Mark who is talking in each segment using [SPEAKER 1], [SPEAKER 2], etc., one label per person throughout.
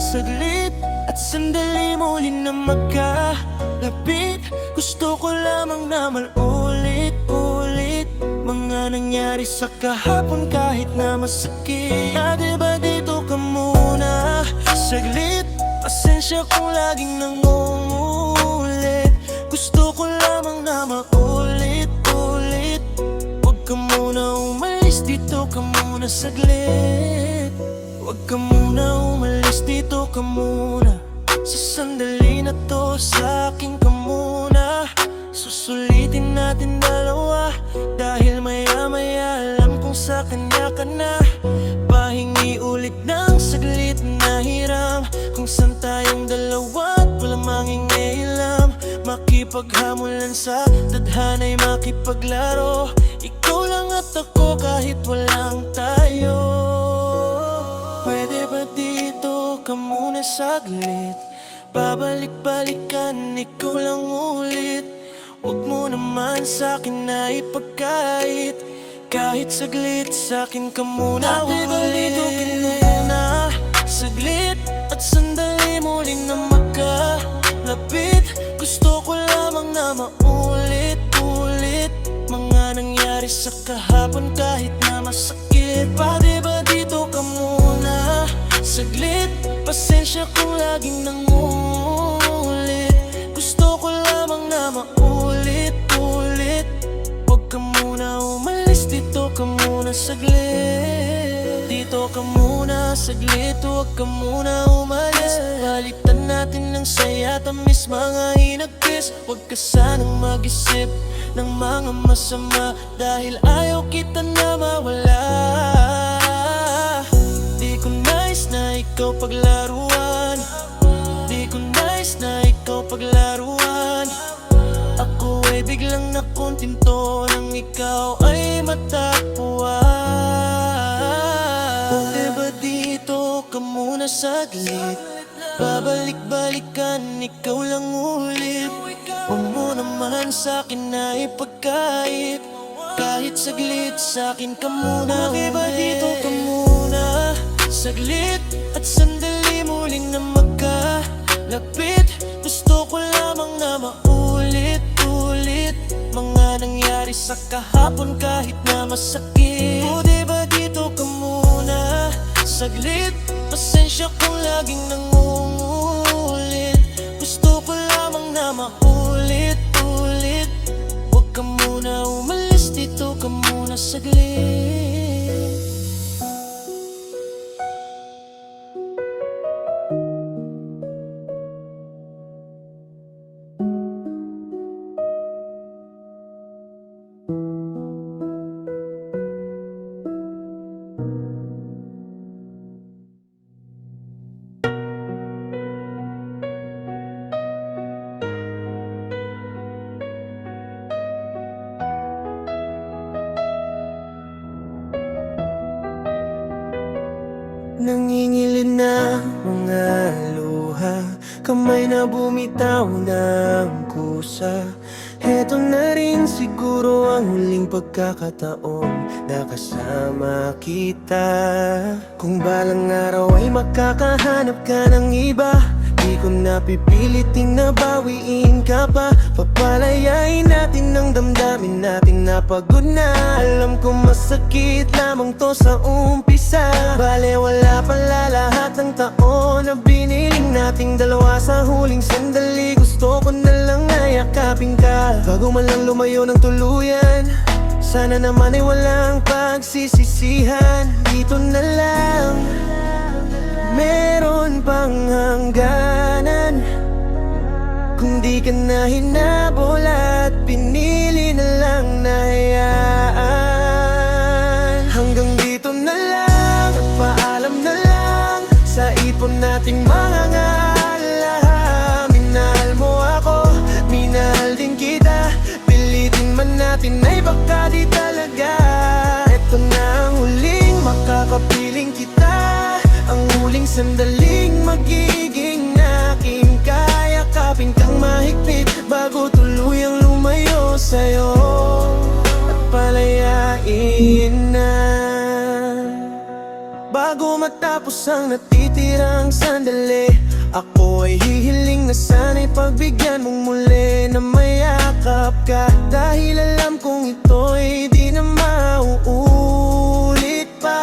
[SPEAKER 1] saglit at sandali muli na magkalapit. Gusto ko lamang na malulit-ulit mga nangyari sa kahapon kahit na masakit. Diba dito ka muna saglit, pasensya kung laging nangungulit. Gusto ko lamang na maulit-ulit. Huwag ka muna umalis, dito ka muna saglit. Huwag ka muna umalis, dito ka muna. Sa sandali na to, sa akin ka muna. Susulitin natin dalawa, dahil maya-maya alam kong sa kanya ka na. Pahingi ulit ng saglit na hiram, kung saan tayong dalawa at walang mangingialam. Makipaghamulan sa tadhana'y makipaglaro. Ikaw lang at ako kahit walang tayo. Pwede ba dito ka muna saglit? Babalik-balikan, ikaw lang ulit. Huwag mo naman sa'kin na ipagkait. Kahit saglit, sa'kin ka muna ulit. Diba dito ka muna saglit at sandali muli na magkalapit. Gusto ko lamang na maulit-ulit mga nangyari sa kahapon kahit na masakit. Pwede ba dito ka muna saglit, pasensya kung laging nangulit. Gusto ko lamang na maulit-ulit. Huwag ka muna umalis, dito ka muna saglit. Dito ka muna saglit, huwag ka muna umalis. Balitan natin ng saya, tamis, mga hinagpis. Huwag ka sanang mag-isip ng mga masama, dahil ayaw kita na mawala. Di ko nais na ikaw paglaruan, di ko nais na ikaw paglaruan. Ako ay biglang nakontento nang ikaw ay matagpuan. Diba dito ka muna saglit, babalik-balikan, ikaw lang ulit. Huwag mo naman sa'kin na ipagkait. Kahit saglit, sa'kin ka muna ulit. Diba dito ka muna saglit at sandali muling na magkalapit. Gusto ko lamang na maulit-ulit mga nangyari sa kahapon kahit na masakit. O diba dito ka muna saglit, pasensya kung laging nangungulit. Gusto ko lamang na maulit-ulit. Huwag ka muna umalis, dito ka muna saglit.
[SPEAKER 2] Nangingilid na mga luha, kamay na bumitaw ng kusa. Heto na rin siguro ang huling pagkakataon na kasama kita. Kung balang araw ay makakahanap ka ng iba, di ko napipiliting nabawiin ka pa. Papalayain natin ang damdamin natin na pagod na. Alam ko masakit lamang to sa umpisa. Bale wala pala lahat ng taon na biniling nating dalawa. Sa huling sandali gusto ko na lang na yakapin ka, bago man lang lumayo ng tuluyan. Sana naman ay walang pagsisisihan. Dito na lang, meron pang hangganan. Kung di ka na hinabol at pinili na lang na hayaan. Hanggang dito na lang at paalam na lang sa ipon nating mga ngalaha. Minahal mo ako, minahal din kita. Pilitin man natin ay baka di talaga. Ito na ang huling makakapiling kita, ang huling sandaling magiging akin. Kayakapin kang mahigpit bago tuluyang lumayo sa'yo at palayain na. Bago matapos ang natitirang sandali, ako ay hihiling na sana'y pagbigyan mong muli na mayakap ka. Dahil alam kong ito'y di na mauulit pa.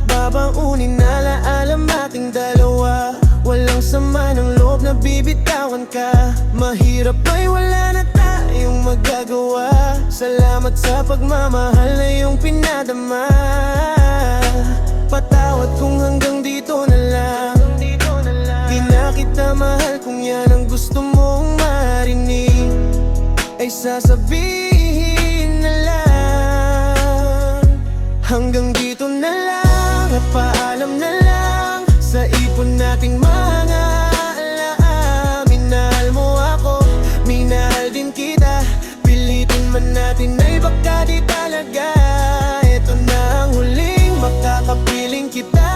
[SPEAKER 2] Babaunin alaalam ating dalawa, walang sama ng loob na bibitawan ka. Mahirap ay wala na tayong magagawa. Salamat sa pagmamahal na iyong pinadama. Patawad kung hanggang dito na lang. Di na kita mahal kung yan ang gusto mong marinig. Ay sasabihin na lang, hanggang dito na lang at paalam na lang. Sa ipon nating mga alaala, minahal mo ako, minahal din kita. Pilitin man natin ay baka di talaga. Ito na ang huling makakapiling kita,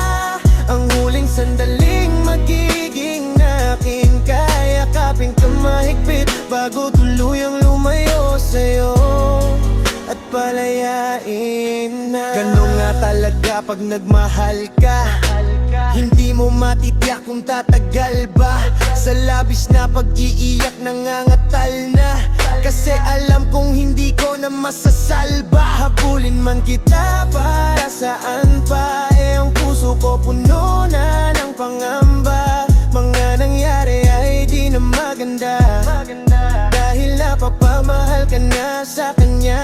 [SPEAKER 2] ang huling sandaling magiging akin. Kayakapin ka mahigpit bago tuluyang lumayo sa'yo at palayain na. Ganun nga talaga pag nagmahal ka, hindi mo matitiyak kung tatagal ba. Sa labis na pag-iiyak nangangatal na, kasi alam kong hindi ko na masasalba. Habulin man kita para saan pa, ang puso ko puno na ng pangamba. Mga nangyari ay di na maganda, dahil napapamahal ka na sa kanya.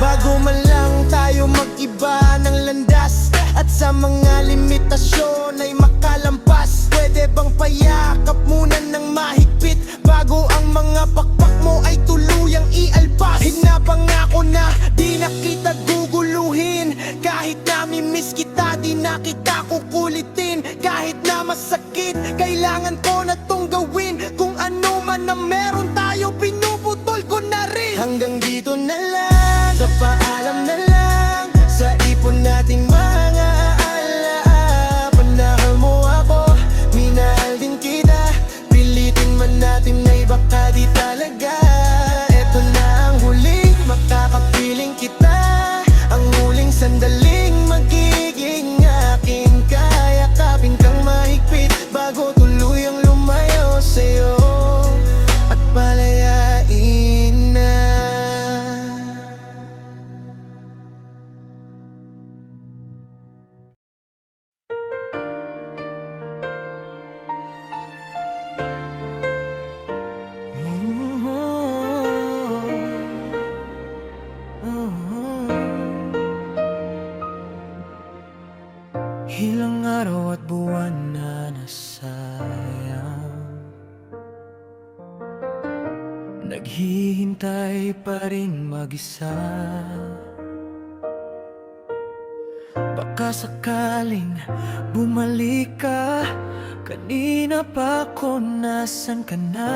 [SPEAKER 2] Bago man lang tayo mag-iba ng landas, at sa mga limitasyon ay makalampas, pwede bang payakap muna ng mahigpit bago ang mga pakpak mo ay tuluyang ialpas. Hinapangako na di na kita guguluhin, kahit na mimiss kita di na kita kukulitin. Kahit na masakit, kailangan ko na tong gawin. Kung ano man na meron tayo, pinuputol ko na rin. Hanggang dito na lang, sa paalam na lang. Sa ipon nating mga alaala, panahal mo ako, minahal din kita. Pilitin man natin ay baka di talaga. Ito na ang huling makakapiling kita, ang huling sandaling magiging akin. Kayakapin kang mahigpit bago tuluyang lumayo sa'yo at palayain na. Ilang araw at buwan na nasayang, naghihintay pa rin mag-isa. Baka sakaling bumalik ka, kanina pa ko nasan ka na.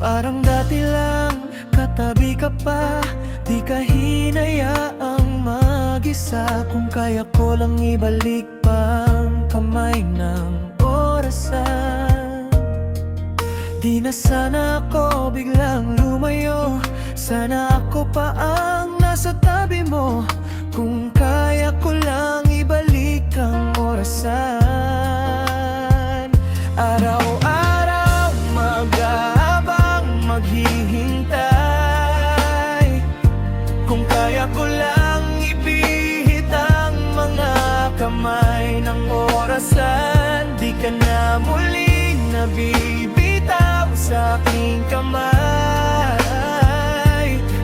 [SPEAKER 2] Parang dati lang, katabi ka pa, di ka hinayaang mag-isa. Kung kaya ko lang ibalik pang kamay ng orasan, di na sana ako biglang lumayo. Sana ako pa ang nasa tabi mo. Kung kaya ko lang ibalik ang orasan. Araw-araw mag-aabang, maghihintay. Kung kaya ko lang ipihit ang mga kamay ng orasan, di ka na muling nabibitaw sa aking kamay.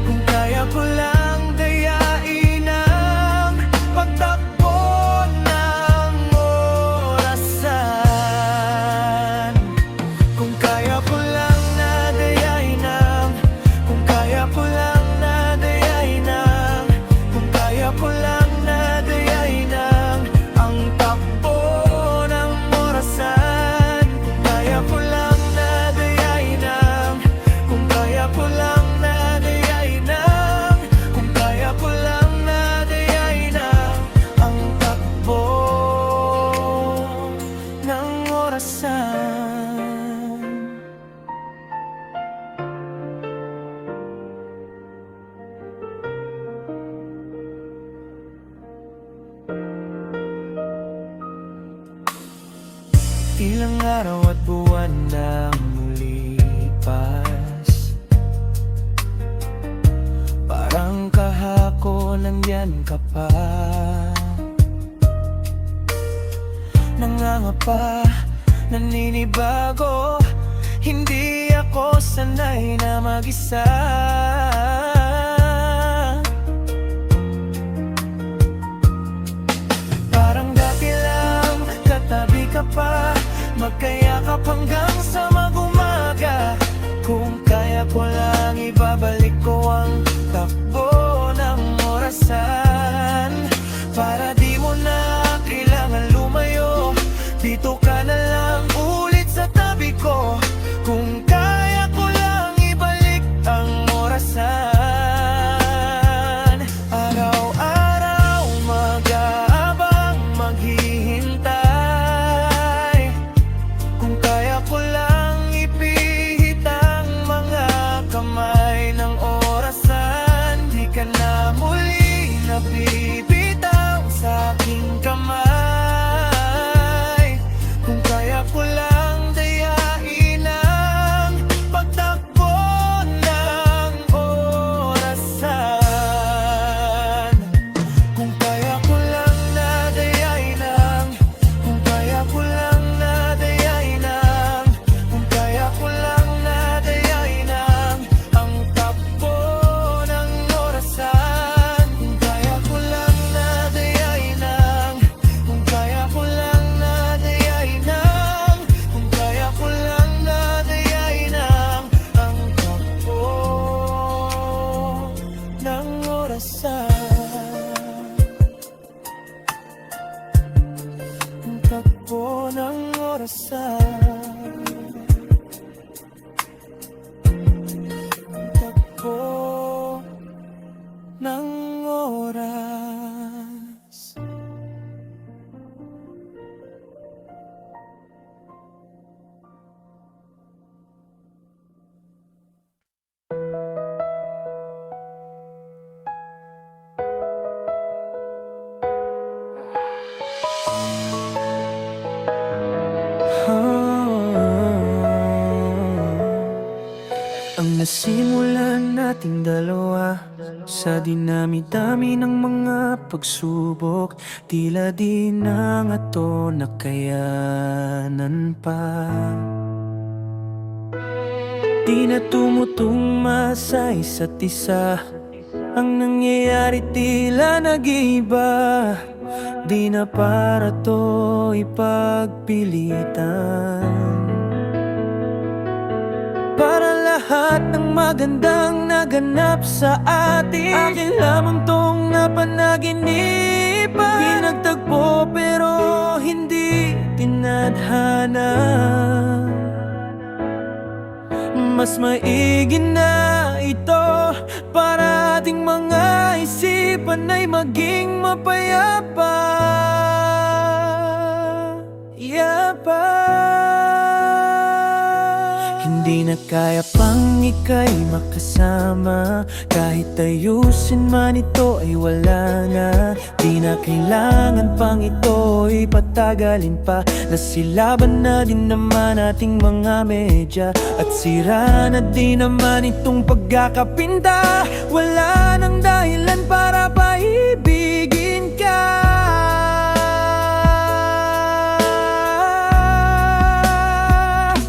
[SPEAKER 2] Kung kaya ko lang dayain ang pagtakbo ng orasan. Kung kaya ko lang nadayain ang, kung kaya ko lang nadayain ang, kung kaya ko lang nadayain ang takbo ng orasan. Kung kaya ko lang nadayain ang, Ilang araw at buwan na lumipas, parang kahapon nandyan ka pa. Nangangapa, naninibago, hindi ako sanay na mag-isa. Parang dati lang, katabi ka pa, magkayakap hanggang sa mag-umaga. Kung kaya ko lang, ibabalik ko ang takbo ng orasan. Para di mo na kailangan lumayo, dito ka na lang ulit sa tabi ko. Kung kaya ko lang ibalik ang orasan. Araw-araw mag-aabang, maghihintay. Kung kaya ko lang ipihit ang mga kamay ng orasan. Di ka na muli nabibitaw sa aking kamay. Kung kaya ko lang dayain ang pagtakbo ng orasan. Kung kaya ko lang nadayain ang, kung kaya ko lang nadayain ang, kung kaya ko lang nadayain ang takbo ng orasan. Kung kaya ko lang nadayain ang, kung kaya ko lang nadayain ang, kung kaya ko lang nadayain ang takbo ng orasan. Ang takbo ng orasan. Ang takbo ng oras. Ang nasimulan nating dalawa sa dinami-dami ng mga pagsubok, tila di na nga to nakayanan pa. Di na tumutugma sa isa't isa, ang nangyayari tila nag-iiba. Di na para to ipagpilitan. Para lahat ng magandang naganap sa atin, akin lamang tong napanaginipan. Di nagtagpo pero hindi tinadhana. Mas maigi na ito para ating mga isipan ay maging mapayapa. Hindi na kaya pang ika'y makasama, kahit ayusin man ito ay wala na. Di na kailangan pang ito ipatagalin pa. Nasilaban na din naman ating mga medya, at sira na din naman itong pagkakapinta. Wala nang dahilan para paibigin ka.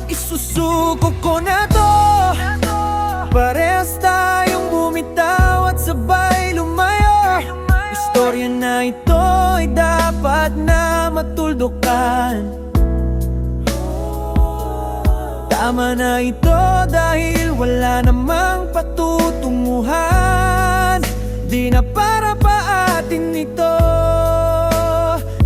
[SPEAKER 2] Isusuko ko na to, parehas tayong bumitaw at sabay lumayo. Istorya na ito ay dapat na matuldukan. Tama na ito dahil wala namang patutunguhan. Di na para pa atin ito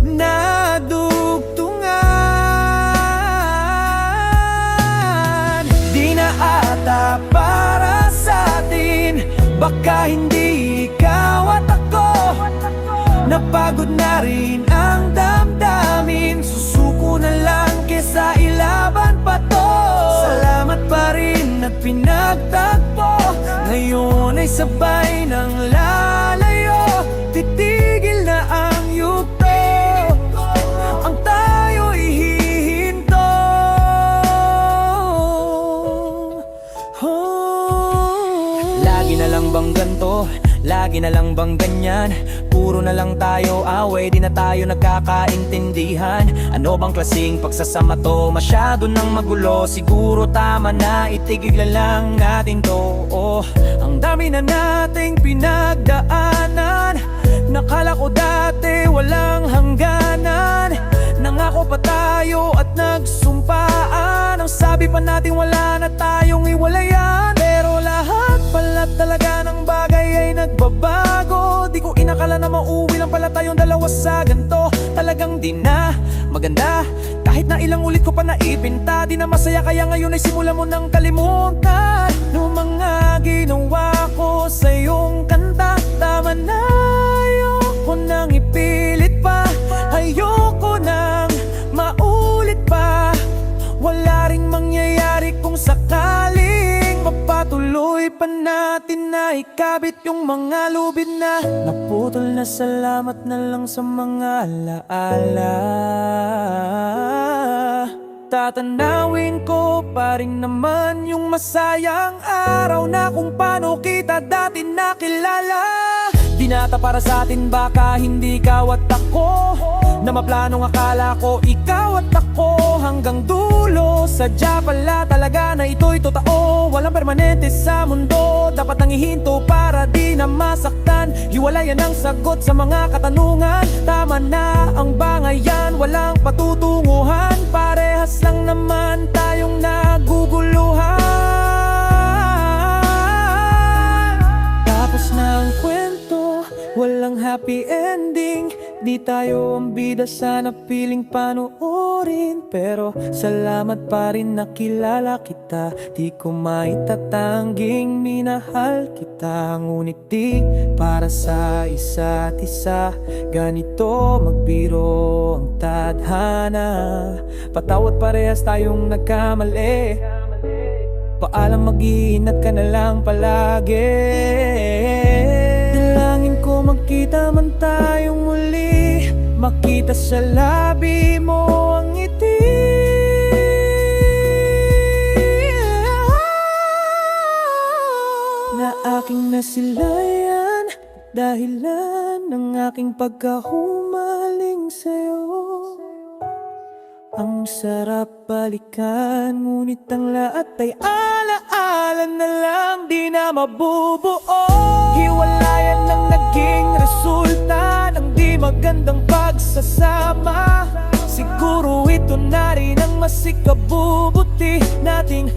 [SPEAKER 2] nadugtungan. Di na ata para sa atin, baka hindi ikaw at ako. Napagod na rin ang damdamin, susuko na lang kesa ilaban pa to. Salamat pa rin at pinagtagpo, ngayon ay sabay ng lalayo. Titigil na ang yugto, ang tayo'y hihinto.
[SPEAKER 3] Lagi na lang bang ganyan? Puro na lang tayo away, di na tayo nagkakaintindihan. Ano bang klaseng pagsasama to? Masyado nang magulo, siguro tama na, itigil na lang natin to. Ang dami na nating pinagdaanan, nakala ko dati walang hangganan. Nangako pa tayo at nagsumpaan, ang sabi pa natin wala na tayong iwalayan. Pero lahat pala talaga ng bagay ay nagbabago. Di ko inakala na mauwi lang pala tayong dalawa sa ganto. Talagang di na maganda, kahit na ilang ulit ko pa naipinta. Di na masaya kaya ngayon ay simula mo nang kalimutan ng mga ginawa ko sa iyong kanta. Tama na, ayoko nang ipilit pa, ayoko nang maulit pa. Wala ring mangyayari kung sakaling mapatuloy pa natin na ikabit yung mga lubid na naputol na. Salamat na lang sa mga alaala. Tatanawin ko pa rin naman yung masayang araw na kung paano kita dati nakilala. Dinata para sa atin baka hindi ikaw at ako, na maplanong akala ko ikaw at ako hanggang dulo. Sadya pala talaga na ito'y totoo, walang permanente sa mundo. Dapat nang ihinto para di na masaktan, hiwalayan ang sagot sa mga katanungan. Tama na ang bangayan, walang patutunguhan, parehas lang naman tayong naguguluhan. Tapos na ang kwento, walang happy ending. Di tayo ang bida, sana piling panoorin. Pero salamat pa rin nakilala kita. Di ko maitatanging minahal kita. Ngunit di para sa isa't isa, ganito magbiro ang tadhana. Patawad, parehas tayong nagkamali. Paalam, mag-iingat ka na lang palagi. Dalangin ko magkita man tayong muli, makita sa labi mo ang ngiti. Na aking nasilayan, dahilan ng aking pagkahumaling sa'yo. Ang sarap balikan, ngunit ang lahat ay alaala na lang, di na mabubuo. Hiwalayan ang naging resulta ng di magandang pagsasama. Siguro ito na rin ang mas ikabubuti nating